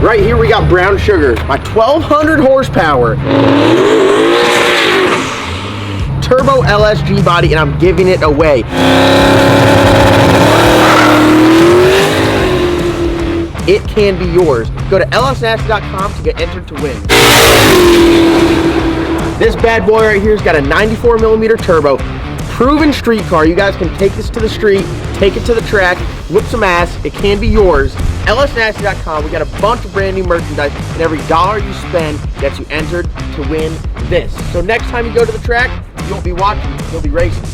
Right here we got brown sugar, my 1200 horsepower turbo LSG body, and I'm giving it away. It can be yours. Go to lsnasty.com to get entered to win. This bad boy right here's got a 94mm turbo, proven street car. You guys can take this to the street, take it to the track, whip some ass. It can be yours. lsnasty.com. We got a bunch of brand new merchandise, and every dollar you spend gets you entered to win this. So next time you go to the track, you won't be watching, you'll be racing.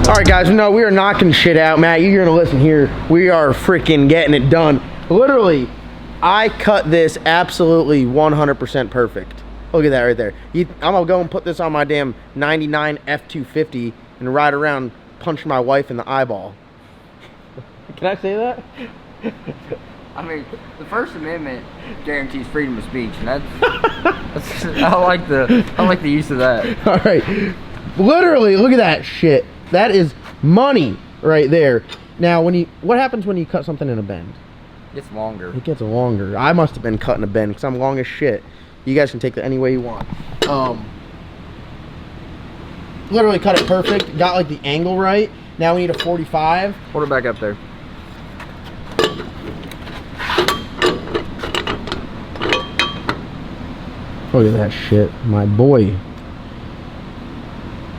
Alright guys, no, we are knocking shit out. Matt, you're gonna listen here. We are freaking getting it done. Literally, I cut this absolutely 100% perfect. Look at that right there. I'm gonna go and put this on my damn 99 F250 and ride around punching my wife in the eyeball. Can I say that? I mean, the First Amendment guarantees freedom of speech, and that's I like the use of that. All right, literally, look at that shit. That is money right there. Now, what happens when you cut something in a bend? It gets longer. It gets longer. I must have been cutting a bend because I'm long as shit. You guys can take that any way you want. Literally cut it perfect. Got like the angle right. Now we need a 45. Hold it back up there. Look at that shit, my boy.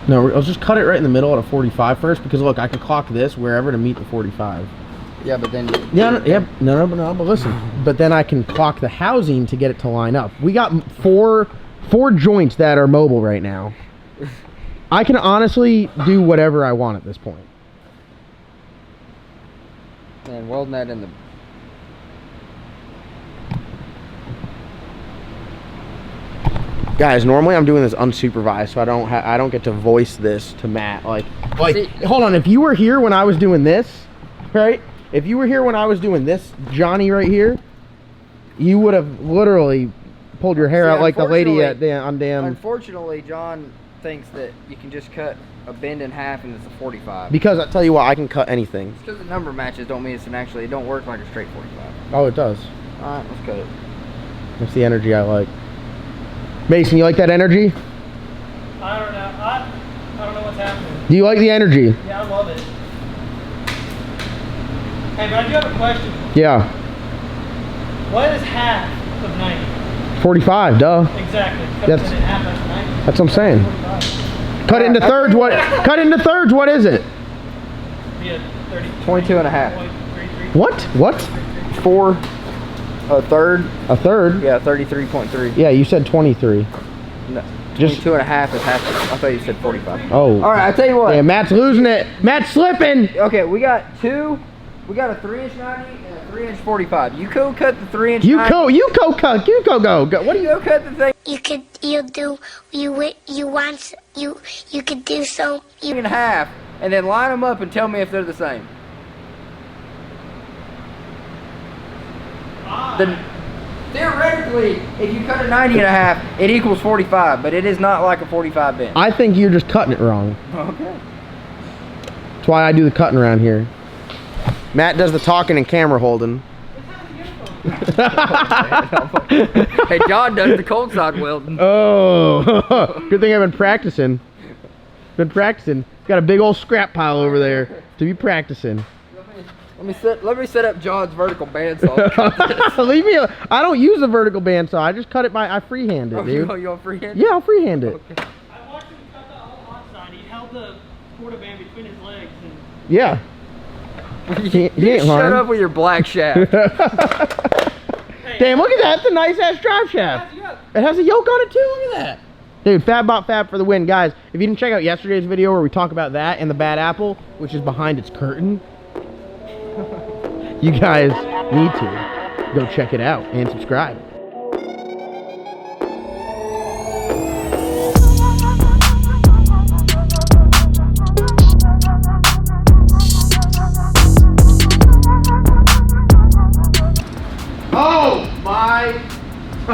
No, I'll just cut it right in the middle at a 45 first, because look, I can clock this wherever to meet the 45. Yeah, but then... No, but listen. But then I can clock the housing to get it to line up. We got four joints that are mobile right now. I can honestly do whatever I want at this point. Man, welding that in the... Guys, normally I'm doing this unsupervised, so I don't get to voice this to Matt. Like, see, hold on. If you were here when I was doing this, right? If you were here when I was doing this, Johnny right here, you would have literally pulled your hair out like the lady on damn. Unfortunately, John thinks that you can just cut a bend in half and it's a 45. Because I tell you what, I can cut anything. Just because the number matches don't mean it don't work like a straight 45. Oh, it does. All right, let's cut it. That's the energy I like. Mason, you like that energy? I don't know. I don't know what's happening. Do you like the energy? Yeah, I love it. Hey, but I do have a question. Yeah. What is half of 90? 45, duh. Exactly. Cut it in half, that's 90. That's what I'm saying. 45. Cut it into thirds. Cut it into thirds. What is it? Yeah, 30. 22 and a half. 33. What? 4. A third? A third? Yeah, 33.3. Yeah, you said 23. No, 22 and a half is half. I thought you said 45. Oh. All right, I tell you what. Yeah, Matt's losing it. Matt's slipping. Okay, we got a 3-inch 90 and a 3-inch 45. You go cut the 3-inch 90. You go go. What do you go cut the thing? You could do so. In half, and then line them up and tell me if they're the same. Then theoretically, if you cut a 90 and a half, it equals 45, but it is not like a 45 bend. I think you're just cutting it wrong. Okay. That's why I do the cutting around here. Matt does the talking and camera holding. Hey, John does the cold side welding. Oh, good thing I've been practicing. Got a big old scrap pile over there to be practicing. Let me set up John's vertical bandsaw. Leave me. I don't use a vertical bandsaw. I just cut it I freehand it, dude. Oh, you want freehand? Yeah, I'll freehand it. I Okay. watched him cut the whole outside. He held the quarter band between his legs. And Yeah. He ain't Shut hard. up with your black shaft. Damn, look at that. That's a nice ass drive shaft. It has a yoke on it too. Look at that. Dude, Fab Bot Fab for the win. Guys, if you didn't check out yesterday's video where we talk about that and the bad apple, which is behind its curtain, you guys need to go check it out and subscribe.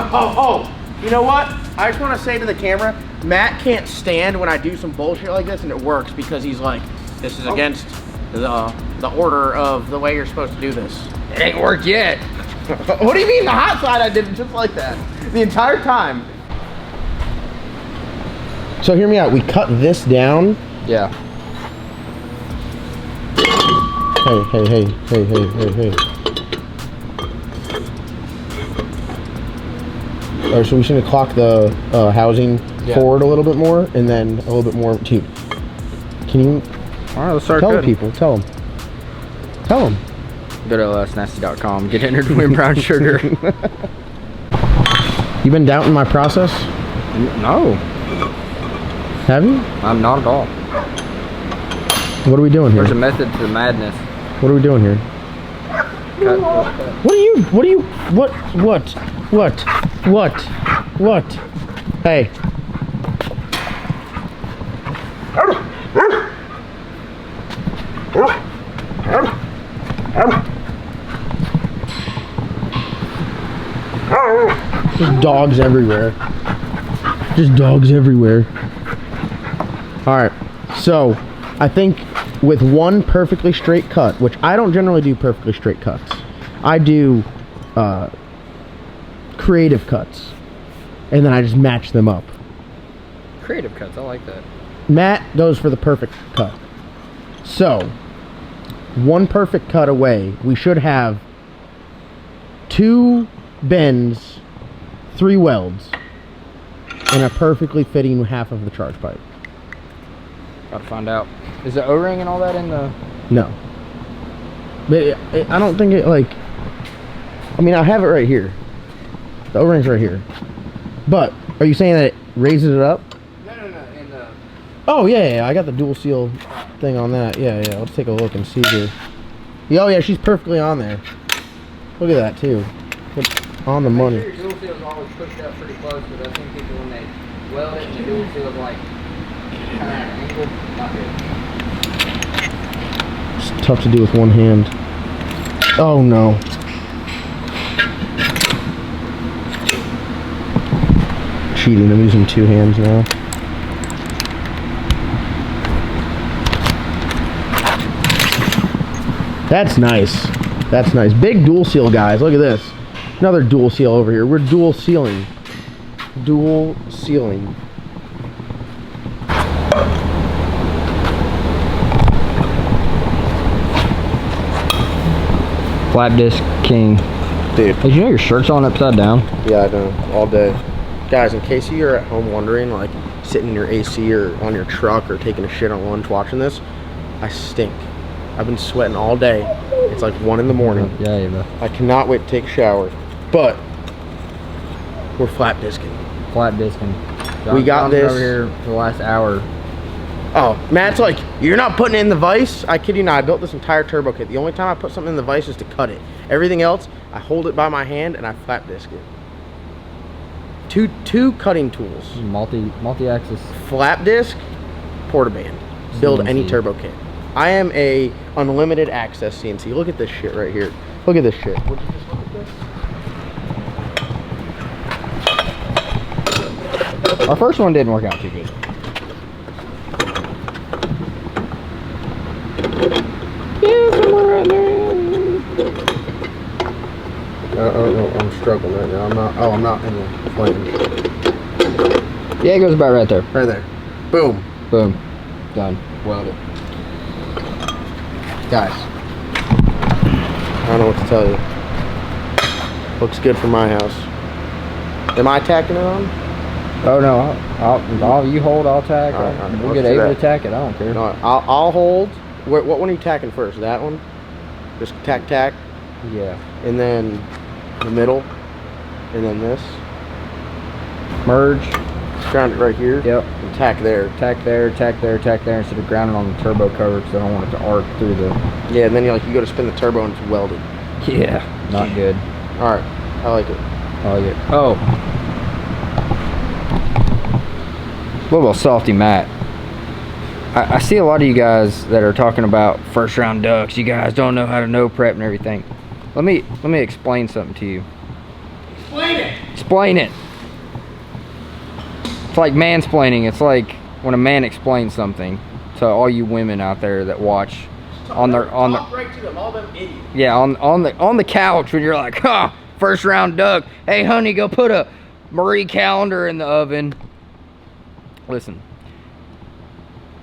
Oh, you know what? I just want to say to the camera, Matt can't stand when I do some bullshit like this, and it works because he's like, this is against the order of the way you're supposed to do this. It ain't worked yet. What do you mean? The hot side I did it just like that the entire time. So hear me out. We cut this down. Yeah. Hey. All right, so we should clock the housing forward a little bit more, and then a little bit more. Dude, can you? All right, let's start. Tell the people. Tell them. Go to lsnasty.com. Get entered to win brown sugar. You been doubting my process? No. Have you? I'm not at all. What are we doing here? There's a method to the madness. What are we doing here? What? Hey. Just dogs everywhere. All right. So, I think with one perfectly straight cut, which I don't generally do perfectly straight cuts. I do creative cuts, and then I just match them up. Creative cuts, I like that. Matt goes for the perfect cut. So, one perfect cut away, we should have 2 bends, 3 welds, and a perfectly fitting half of the charge pipe. Gotta find out. Is the O-ring and all that in the... No. But I don't think it, like... I mean, I have it right here. The O-ring's right here. But, are you saying that it raises it up? No, in the... Oh, yeah, I got the dual seal thing on that. Yeah, let's take a look and see here. Oh, yeah, she's perfectly on there. Look at that, too. It's on the money. Make sure your dual seal is always pushed up pretty close, because I think people, when they weld it, and the dual seal is like kind of at an angle, not good. It's tough to do with one hand. Oh, no. Cheating, I'm using 2 hands now. That's nice. Big dual seal, guys. Look at this. Another dual seal over here. We're dual sealing. Flat disc king. Dude. Did you know your shirt's on upside down? Yeah, I know. All day. Guys, in case you're at home wondering, like, sitting in your AC or on your truck or taking a shit on lunch watching this, I stink. I've been sweating all day. It's like 1 in the morning. Yeah. I cannot wait to take a shower. But we're flat disking. Flat discing. We got John's this over here for the last hour. Oh, Matt's like, you're not putting it in the vise? I kid you not, I built this entire turbo kit. The only time I put something in the vise is to cut it. Everything else, I hold it by my hand and I flat disc it. Two cutting tools. Multi-axis. Flat disc, portaband. Build CNC. any turbo kit. I am a unlimited access CNC. Look at this shit right here. Look at this shit. Would you just look at this? Our first one didn't work out too good. Yeah, somewhere right there. Oh, I'm struggling right now. I'm not in the flame. Yeah, it goes about right there. Right there. Boom. Boom. Done. Welded. Guys, I don't know what to tell you. Looks good for my house. Am I tacking it on? Oh no, I'll you hold, I'll tack. All right, We'll let's get do able that. to tack it. I don't care. No, I'll hold. What one are you tacking first? That one? Just tack, Yeah. and then the middle, and then this. Merge. Ground it right here. Yep. And tack there. Tack there, tack there, tack there, instead of grounding on the turbo cover because I don't want it to arc through the. Yeah, and then you go to spin the turbo and it's welded. Yeah. Not good. All right, I like it. Oh yeah. Oh. What about salty Matt? I see a lot of you guys that are talking about first round ducks. You guys don't know how to no prep and everything. Let me explain something to you. Explain it. Explain it. It's like mansplaining. It's like when a man explains something to all you women out there that watch on their right to them, all them idiots. yeah on the couch when you're like, huh, first round duck. Hey honey, go put a Marie Calendar in the oven. Listen,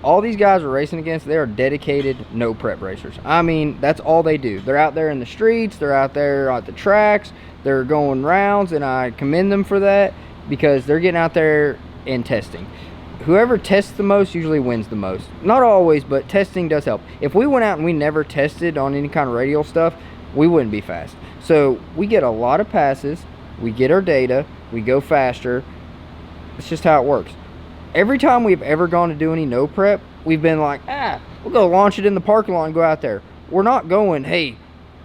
all these guys we're racing against, they are dedicated no prep racers. I mean, that's all they do. They're out there in the streets, they're out there at the tracks, they're going rounds, and I commend them for that because they're getting out there and testing. Whoever tests the most usually wins the most. Not always, but testing does help. If we went out and we never tested on any kind of radial stuff, we wouldn't be fast. So we get a lot of passes, we get our data, we go faster. It's just how it works. Every time we've ever gone to do any no prep, we've been like, we'll go launch it in the parking lot and go out there. We're not going, hey,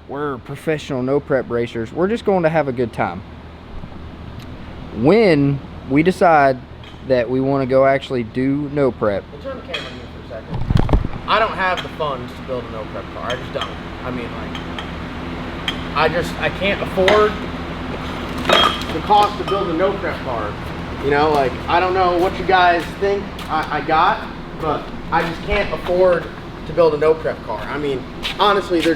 we're professional no prep racers. We're just going to have a good time. When we decide that we want to go actually do no prep. We'll turn the camera on you for a second. I don't have the funds to build a no prep car. I just don't. I mean, like, I can't afford the cost to build a no prep car. You know, like, I don't know what you guys think I got, but I just can't afford to build a no prep car. I mean, honestly, they're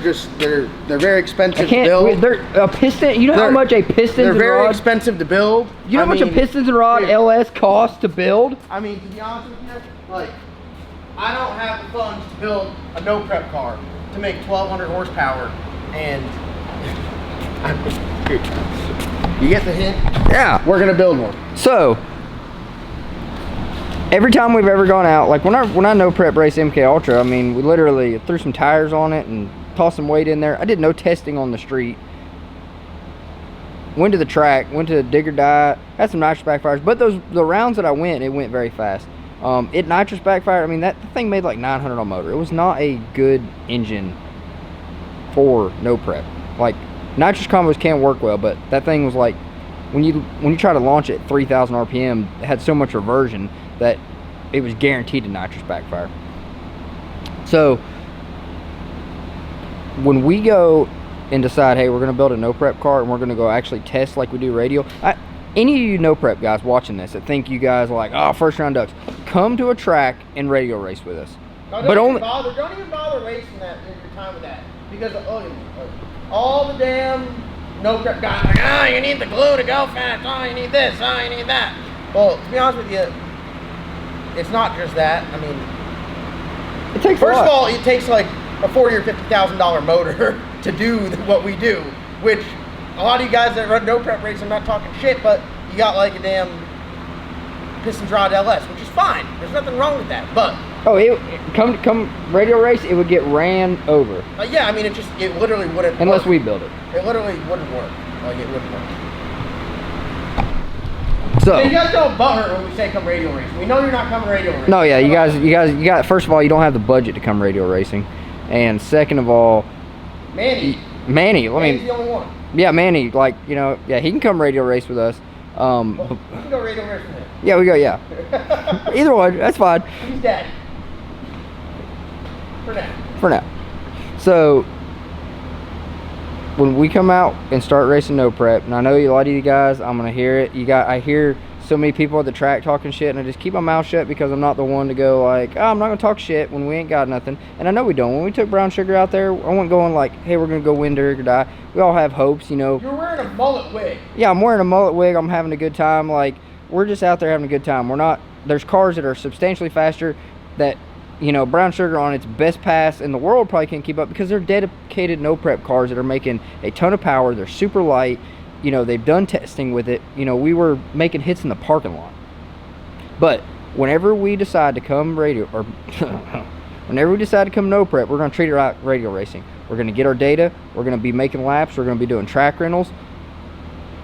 very expensive to build. They're a piston. You know how much a piston They're and very rod. expensive to build. You know how much a pistons and rod dude, LS costs to build? I mean, to be honest with you, like, I don't have the funds to build a no prep car to make 1,200 horsepower, and you get the hint? Yeah. We're gonna build one. So every time we've ever gone out, like when I no prep race MK Ultra, I mean, we literally threw some tires on it and tossed some weight in there. I did no testing on the street. Went to the track, went to dig or die, had some nitrous backfires, but the rounds that I went, it went very fast. It nitrous backfired. I mean, that thing made like 900 on motor. It was not a good engine for no prep. Like, nitrous combos can work well, but that thing was like, when you try to launch it at 3,000 RPM, it had so much reversion that it was guaranteed to nitrous backfire. So when we go and decide, hey, we're going to build a no prep car and we're going to go actually test like we do radial, any of you no prep guys watching this that think you guys are like, oh, first round ducks, come to a track and radial race with us. No, but don't even bother wasting your time with that, because all the damn no prep guys are like, you need the glue to go fast, you need this, you need that. Well, to be honest with you, it's not just that. I mean, it takes first of all, it takes like a $40,000 or $50,000 motor to do what we do, which a lot of you guys that run no prep races, I'm not talking shit, but you got like a damn pistons rod LS, which is fine. There's nothing wrong with that, but come radial race, it would get ran over. yeah, I mean, it literally wouldn't unless work. we build it. It literally wouldn't work. Like, it wouldn't work. So you guys don't butthurt when we say come radial racing. We know you're not coming radial racing. no, yeah, you guys. First of all, you don't have the budget to come radial racing, and second of all, Manny's the only one. Yeah, Manny, like, you know, yeah, he can come radial race with us. We can go radial race with him. Yeah, we go, yeah. Either one, that's fine. He's dead. For now. So when we come out and start racing no prep, and I know a lot of you guys, I'm gonna hear it. I hear so many people at the track talking shit, and I just keep my mouth shut because I'm not the one to go like, oh, I'm not gonna talk shit when we ain't got nothing. And I know we don't. When we took Brown Sugar out there, I wasn't going like, hey, we're gonna go win Derek or die. We all have hopes, you know. You're wearing a mullet wig. Yeah, I'm wearing a mullet wig. I'm having a good time. Like, we're just out there having a good time. We're not. There's cars that are substantially faster that, you know, Brown Sugar on its best pass in the world probably can't keep up because they're dedicated no prep cars that are making a ton of power. They're super light. You know, they've done testing with it. You know, we were making hits in the parking lot. But whenever we decide to come whenever we decide to come no prep, we're going to treat it like radio racing. We're going to get our data. We're going to be making laps. We're going to be doing track rentals.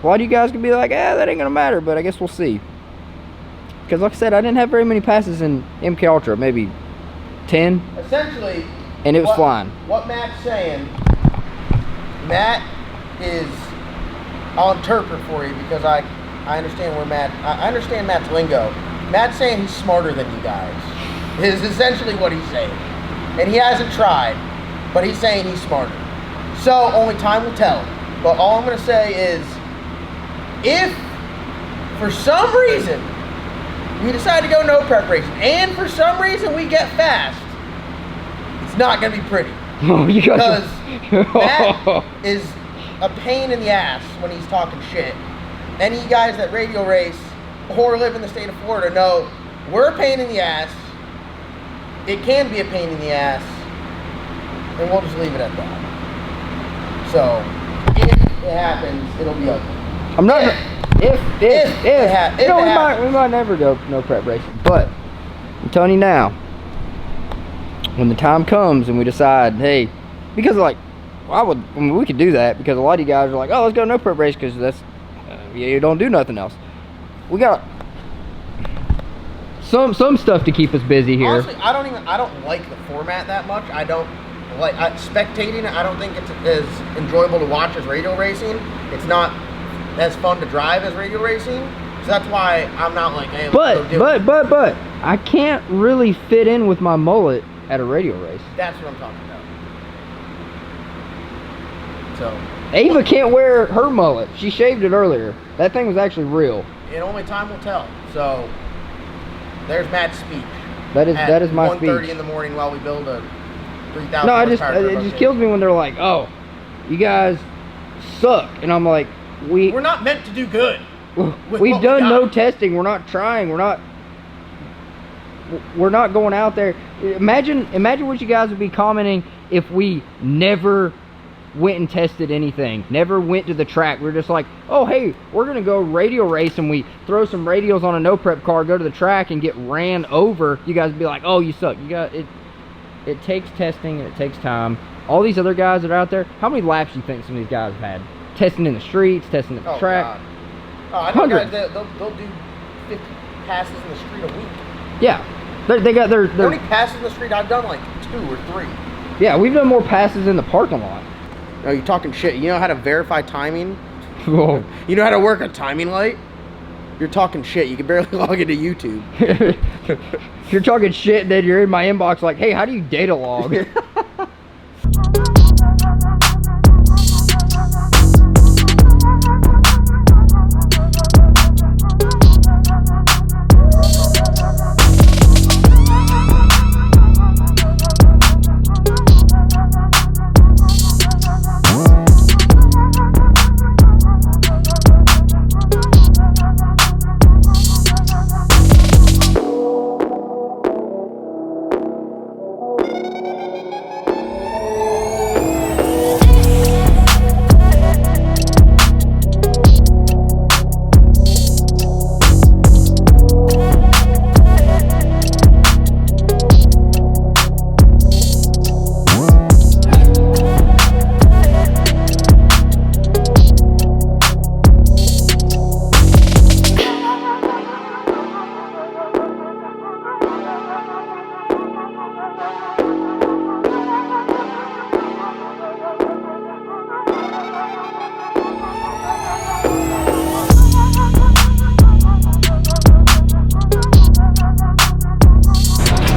A lot of you guys can be like, that ain't going to matter, but I guess we'll see. Because like I said, I didn't have very many passes in MK Ultra, maybe 10. Essentially, and it was flying. What Matt's saying, Matt is, I'll interpret for you because I understand where I understand Matt's lingo. Matt's saying he's smarter than you guys, is essentially what he's saying. And he hasn't tried, but he's saying he's smarter. So only time will tell. But all I'm going to say is, if for some reason we decide to go no prep racing, and for some reason we get fast, it's not going to be pretty. Because Matt is a pain in the ass when he's talking shit. Any guys that radio race or live in the state of Florida know we're a pain in the ass. It can be a pain in the ass, and we'll just leave it at that. So if it happens, it'll be ugly. I'm not. If we might never go no prep racing, but I'm telling you now, when the time comes and we decide, hey, because like, we could do that because a lot of you guys are like, oh, let's go no prep race because that's you don't do nothing else. We got some stuff to keep us busy here. Honestly, I don't like the format that much. I don't like spectating it. I don't think it's as enjoyable to watch as radio racing. It's not as fun to drive as radio racing. So that's why I'm not like, hey, let's go do it. But I can't really fit in with my mullet at a radio race. That's what I'm talking about. So Ava can't wear her mullet. She shaved it earlier. That thing was actually real. And only time will tell. So there's Matt's speech. That is my speech. 1:30 in the morning while we build a 3,000. No, it just kills me when they're like, oh, you guys suck, and I'm like, we're not meant to do good. We've done no testing. We're not trying. We're not going out there. Imagine what you guys would be commenting if we never went and tested anything, never went to the track. We're just like, oh, hey, we're gonna go radio race, and we throw some radios on a no prep car, go to the track and get ran over. You guys would be like, oh, you suck. You got it. It takes testing and it takes time. All these other guys that are out there, how many laps do you think some of these guys have had? Testing in the streets, testing at the track. God. Oh, I know guys, they'll do 50 passes in the street a week. Yeah, they got their. How many passes in the street? I've done like 2 or 3. Yeah, we've done more passes in the parking lot. No, you're talking shit. You know how to verify timing? Whoa. You know how to work a timing light? You're talking shit. You can barely log into YouTube. You're talking shit, then you're in my inbox like, hey, how do you data log?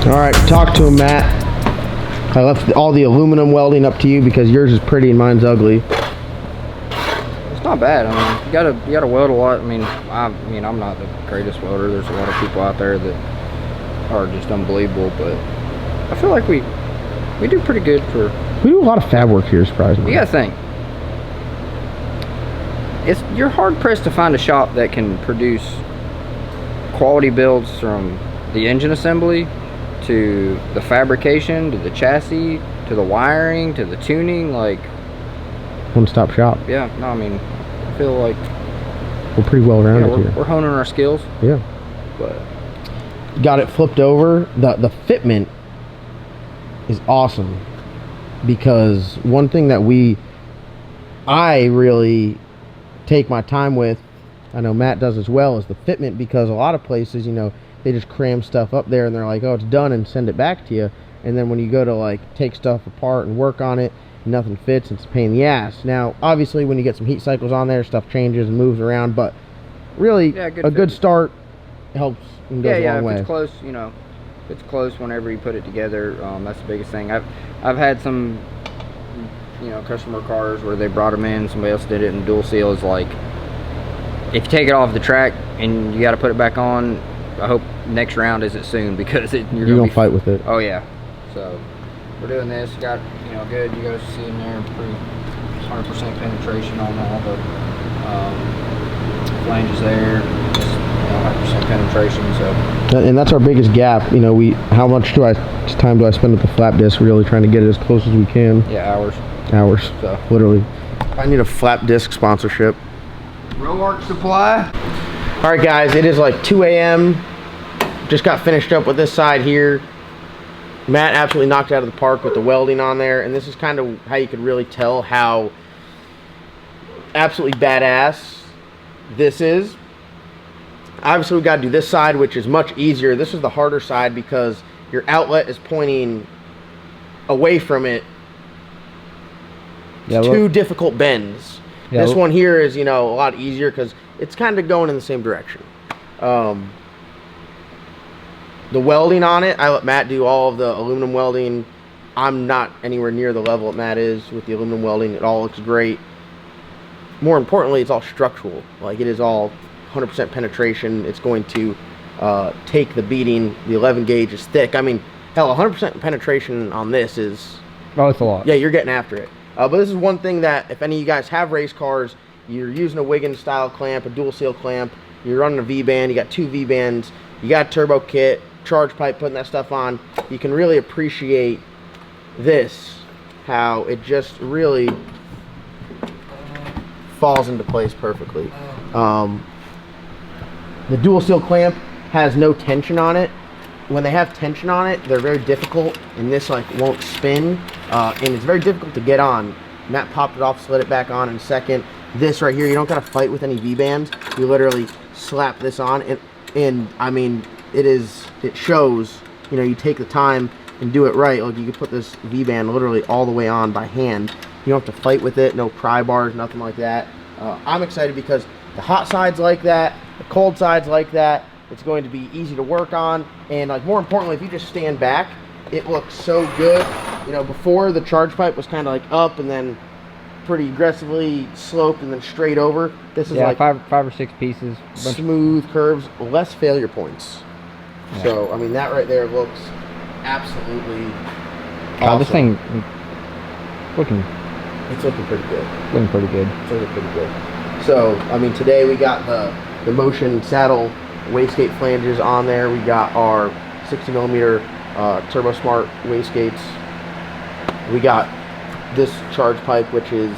All right, talk to him, Matt. I left all the aluminum welding up to you because yours is pretty and mine's ugly. It's not bad. I mean, you gotta weld a lot. I mean, I'm not the greatest welder. There's a lot of people out there that are just unbelievable, but I feel like we do pretty good for. We do a lot of fab work here, surprisingly. You gotta think. You're hard pressed to find a shop that can produce quality builds from the engine assembly to the fabrication to the chassis to the wiring to the tuning, like one-stop shop. yeah. No, I mean, I feel like We're pretty well rounded here. we're honing our skills. Yeah. But Got it flipped over. The fitment is awesome, because one thing that I really take my time with, I know Matt does as well, is the fitment, because a lot of places, you know, they just cram stuff up there and they're like, oh, it's done, and send it back to you. And then when you go to like take stuff apart and work on it, nothing fits, it's a pain in the ass. Now, obviously, when you get some heat cycles on there, stuff changes and moves around, but really, yeah, a good start helps and goes a long way. If it's close, you know, if it's close whenever you put it together, that's the biggest thing. I've had some, you know, customer cars where they brought them in, somebody else did it, and dual seal is like, if you take it off the track and you got to put it back on, I hope next round isn't soon, because you're gonna fight with it. Oh yeah. So we're doing this. Got, you know, good. You guys see in there pretty 100% penetration on all the flanges there. Just, you know, 100% penetration. So. And that's our biggest gap. You know, how much time do I spend with the flap disc? Really trying to get it as close as we can. Yeah, hours. So literally. I need a flap disc sponsorship. Row Arc Supply. All right, guys, it is like 2 a.m. Just got finished up with this side here. Matt absolutely knocked it out of the park with the welding on there, and this is kind of how you could really tell how absolutely badass this is. Obviously, we got to do this side, which is much easier. This is the harder side because your outlet is pointing away from it. Yeah, two difficult bends. Yeah, this one here is, you know, a lot easier because it's kind of going in the same direction. The welding on it, I let Matt do all of the aluminum welding. I'm not anywhere near the level that Matt is with the aluminum welding. It all looks great. More importantly, it's all structural. Like, it is all 100% penetration. It's going to take the beating. The 11 gauge is thick. I mean, hell, 100% penetration on this is... Oh, it's a lot. Yeah, you're getting after it. But this is one thing that, if any of you guys have race cars, you're using a Wiggins style clamp, a dual seal clamp, you're running a V-band, you got 2 V-bands, you got a turbo kit, charge pipe, putting that stuff on, you can really appreciate this, how it just really falls into place perfectly. The dual seal clamp has no tension on it. When they have tension on it, they're very difficult, and this like won't spin, and it's very difficult to get on. Matt popped it off, slid it back on in a second. This right here, you don't gotta fight with any V-bands. You literally slap this on, and I mean, it shows, you know, you take the time and do it right. Like, you can put this V-band literally all the way on by hand. You don't have to fight with it, no pry bars, nothing like that. I'm excited because the hot side's like that, the cold side's like that. It's going to be easy to work on, and like, more importantly, if you just stand back, it looks so good. You know, before, the charge pipe was kind of like up and then pretty aggressively sloped and then straight over. This is like five or six pieces, smooth curves, less failure points. Yeah. So I mean, that right there looks absolutely awesome. Oh, this thing looking pretty good. Looking pretty good. It's looking pretty good. So I mean, today we got the Motion saddle wastegate flanges on there. We got our 60 millimeter Turbo Smart wastegates. We got this charge pipe, which is,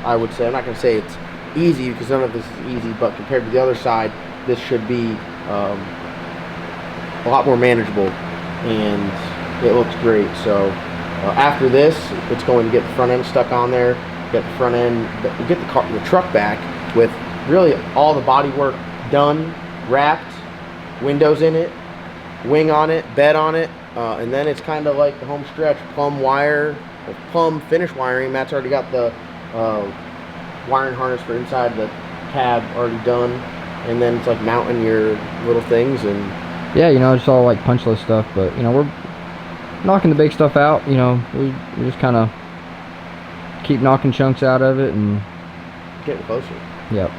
I would say, I'm not going to say it's easy because none of this is easy, but compared to the other side, this should be a lot more manageable, and it looks great. So after this, it's going to get the front end stuck on there, get the front end, get the truck back with really all the body work done, wrapped, windows in it, wing on it, bed on it, and then it's kind of like the home stretch, plumb wire, or plumb finish wiring. Matt's already got the wiring harness for inside the cab already done, and then it's like mounting your little things. And yeah, you know, it's all like punch list stuff, but you know, we're knocking the big stuff out. You know, we just kind of keep knocking chunks out of it, and getting closer. Yep.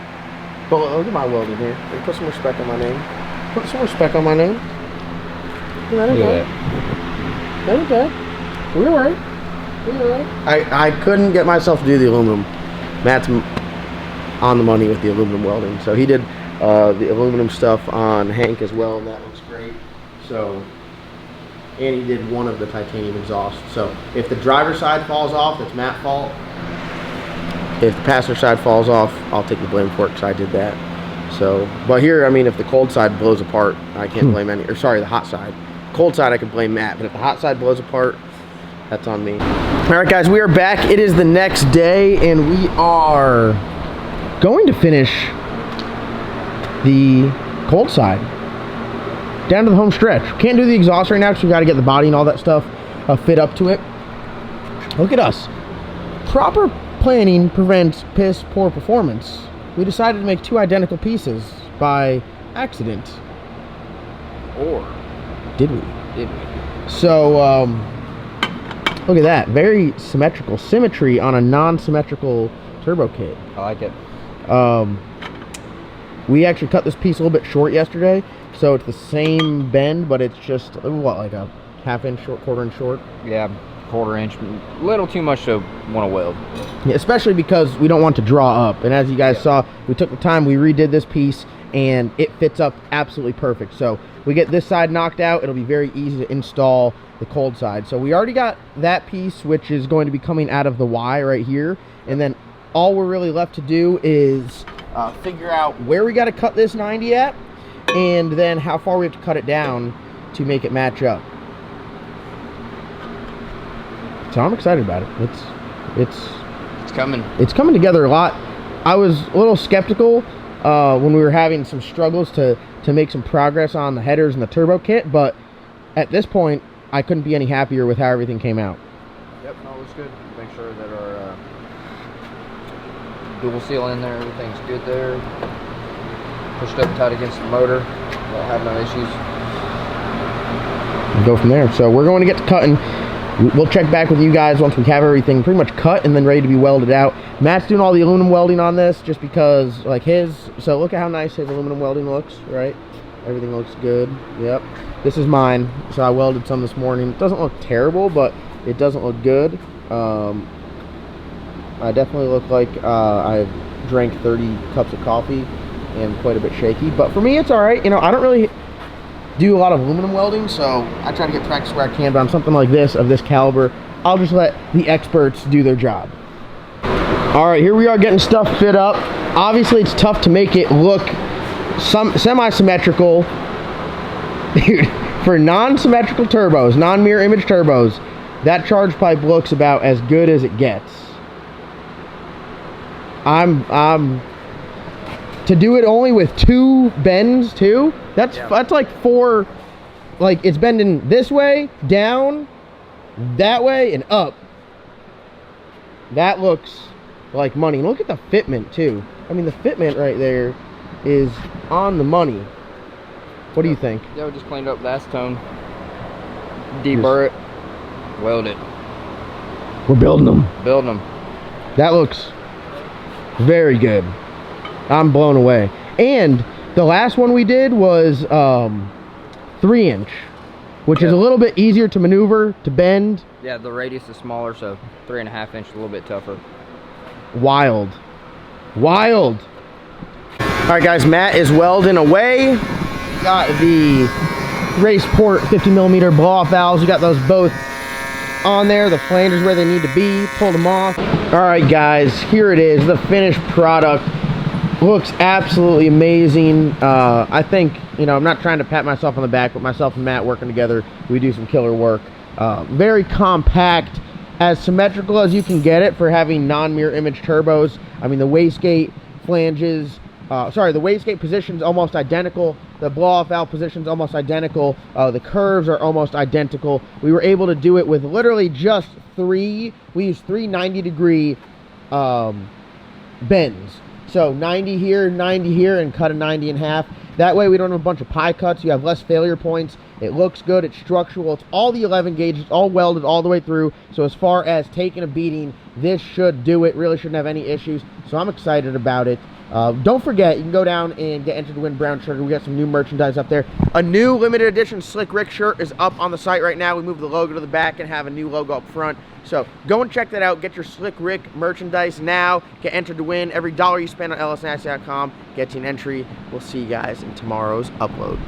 But look at my welding here. Put some respect on my name. Put some respect on my name. That ain't bad. That ain't bad. We're alright. We're alright. I couldn't get myself to do the aluminum. Matt's on the money with the aluminum welding. So he did the aluminum stuff on Hank as well, and that looks great. So, and he did one of the titanium exhaust. So if the driver's side falls off, it's Matt's fault. If the passenger side falls off, I'll take the blame for it because I did that. So, but here, I mean, if the cold side blows apart, I can't blame any, or sorry, the hot side. Cold side, I could blame Matt, but if the hot side blows apart, that's on me. All right, guys, we are back. It is the next day, and we are going to finish the cold side down to the home stretch. Can't do the exhaust right now because we got to get the body and all that stuff fit up to it. Look at us. Proper planning prevents piss poor performance. We decided to make two identical pieces by accident. Or did we? Did we? So, look at that. Very symmetrical. Symmetry on a non-symmetrical turbo kit. I like it. We actually cut this piece a little bit short yesterday, so it's the same bend, but it's just, what, like a half-inch short, quarter-inch short? Yeah, quarter-inch. Little too much to want to weld. Yeah, especially because we don't want to draw up. And as you guys saw, we took the time, we redid this piece, and it fits up absolutely perfect. So we get this side knocked out, it'll be very easy to install the cold side. So we already got that piece, which is going to be coming out of the Y right here. And then all we're really left to do is figure out where we got to cut this 90 at, and then how far we have to cut it down to make it match up. So I'm excited about it. It's coming. It's coming together a lot. I was a little skeptical when we were having some struggles to make some progress on the headers and the turbo kit, but at this point, I couldn't be any happier with how everything came out. Yep, no, it looks good. Make sure that our dual seal in there, everything's good there. Pushed up tight against the motor. Won't have no issues. And go from there. So we're going to get to cutting. We'll check back with you guys once we have everything pretty much cut and then ready to be welded out. Matt's doing all the aluminum welding on this just because, like, so look at how nice his aluminum welding looks, right? Everything looks good. Yep. This is mine. So I welded some this morning. It doesn't look terrible, but it doesn't look good. I definitely look like I drank 30 cups of coffee and quite a bit shaky. But for me, it's all right. You know, I don't really do a lot of aluminum welding, so I try to get practice where I can. But on something like this, of this caliber, I'll just let the experts do their job. All right, here we are getting stuff fit up. Obviously, it's tough to make it look semi-symmetrical. Dude, for non-symmetrical turbos, non-mirror image turbos, that charge pipe looks about as good as it gets. To do it only with two bends too, that's like four, like it's bending this way, down, that way, and up. That looks like money. And look at the fitment too. I mean, the fitment right there is on the money. What do you think? Yeah, we just cleaned up the acetone. Deburr it. Weld it. We're building them. Building them. That looks very good. I'm blown away. And the last one we did was 3-inch, which is a little bit easier to maneuver, to bend. Yeah, the radius is smaller, so 3.5 inch, a little bit tougher. Wild. Wild. All right, guys, Matt is welding away. Got the race port 50mm blow-off valves. We got those both on there. The flangers where they need to be. Pulled them off. All right, guys, here it is. The finished product. Looks absolutely amazing. I think, you know, I'm not trying to pat myself on the back, but myself and Matt working together, we do some killer work. Very compact, as symmetrical as you can get it for having non-mirror image turbos. I mean, the wastegate flanges, the wastegate position's almost identical. The blow-off valve position's almost identical. The curves are almost identical. We were able to do it with literally just we used 3 90-degree bends. So 90 here, and cut a 90 in half. That way we don't have a bunch of pie cuts. You have less failure points, It looks good. It's structural. It's all the 11 gauge. It's all welded all the way through. So as far as taking a beating, this should do it. Really shouldn't have any issues. So I'm excited about it. Don't forget, you can go down and get entered to win brown sugar. We got some new merchandise up there. A new limited edition Slick Rick shirt is up on the site right now. We moved the logo to the back and have a new logo up front. So go and check that out. Get your Slick Rick merchandise now. Get entered to win. Every dollar you spend on lsnasty.com gets you an entry. We'll see you guys in tomorrow's upload.